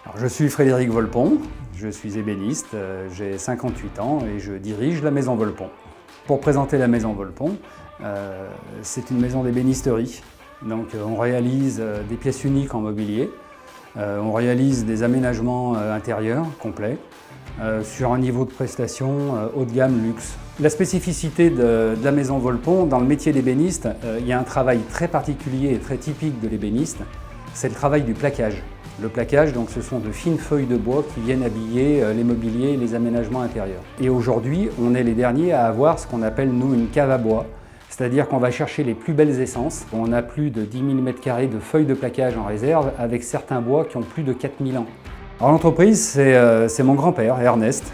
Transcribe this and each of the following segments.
Alors, je suis Frédéric Volpon, je suis ébéniste, j'ai 58 ans et je dirige la Maison Volpon. Pour présenter la Maison Volpon, c'est une maison d'ébénisterie. Donc on réalise des pièces uniques en mobilier, on réalise des aménagements intérieurs complets sur un niveau de prestation haut de gamme luxe. La spécificité de la Maison Volpon, dans le métier d'ébéniste, il y a un travail très particulier et très typique de l'ébéniste, c'est le travail du plaquage. Le plaquage, donc, ce sont de fines feuilles de bois qui viennent habiller les mobiliers et les aménagements intérieurs. Et aujourd'hui, on est les derniers à avoir ce qu'on appelle, nous, une cave à bois. C'est-à-dire qu'on va chercher les plus belles essences. On a plus de 10 000 m² de feuilles de plaquage en réserve, avec certains bois qui ont plus de 4000 ans. Alors l'entreprise, c'est mon grand-père, Ernest,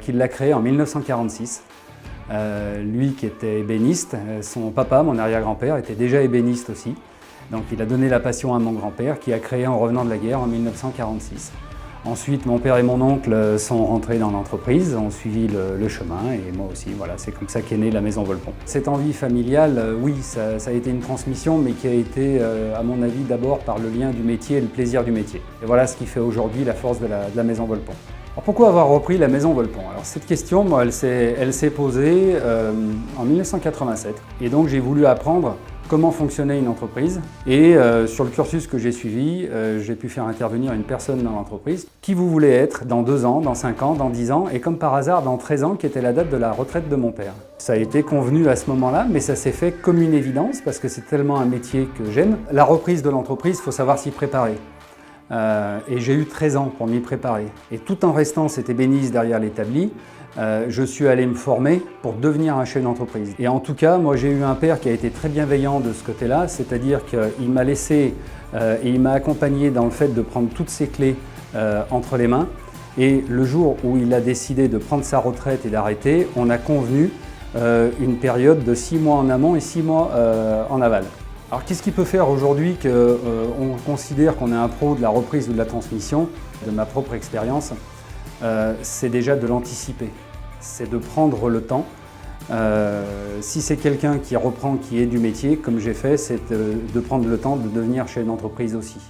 qui l'a créée en 1946. Lui qui était ébéniste, son papa, mon arrière-grand-père, était déjà ébéniste aussi. Donc il a donné la passion à mon grand-père qui a créé en revenant de la guerre en 1946. Ensuite, mon père et mon oncle sont rentrés dans l'entreprise, ont suivi le chemin et moi aussi. Voilà, c'est comme ça qu'est née la Maison Volpon. Cette envie familiale, oui, ça a été une transmission, mais qui a été, à mon avis, d'abord par le lien du métier et le plaisir du métier. Et voilà ce qui fait aujourd'hui la force de la Maison Volpon. Alors pourquoi avoir repris la Maison Volpon? Alors cette question, moi, elle s'est posée en 1987. Et donc j'ai voulu apprendre comment fonctionnait une entreprise. Et sur le cursus que j'ai suivi, j'ai pu faire intervenir une personne dans l'entreprise. Qui vous voulez être dans 2 ans, dans 5 ans, dans 10 ans, et comme par hasard dans 13 ans, qui était la date de la retraite de mon père. Ça a été convenu à ce moment-là, mais ça s'est fait comme une évidence, parce que c'est tellement un métier que j'aime. La reprise de l'entreprise, il faut savoir s'y préparer. Et j'ai eu 13 ans pour m'y préparer. Et tout en restant cet ébéniste derrière l'établi, je suis allé me former pour devenir un chef d'entreprise. Et en tout cas, moi j'ai eu un père qui a été très bienveillant de ce côté-là, c'est-à-dire qu'il m'a laissé et il m'a accompagné dans le fait de prendre toutes ses clés entre les mains. Et le jour où il a décidé de prendre sa retraite et d'arrêter, on a convenu une période de 6 mois en amont et 6 mois en aval. Alors qu'est-ce qui peut faire aujourd'hui qu'on considère qu'on est un pro de la reprise ou de la transmission? De ma propre expérience, c'est déjà de l'anticiper, c'est de prendre le temps. Si c'est quelqu'un qui reprend, qui est du métier, comme j'ai fait, c'est de prendre le temps de devenir chef d'entreprise aussi.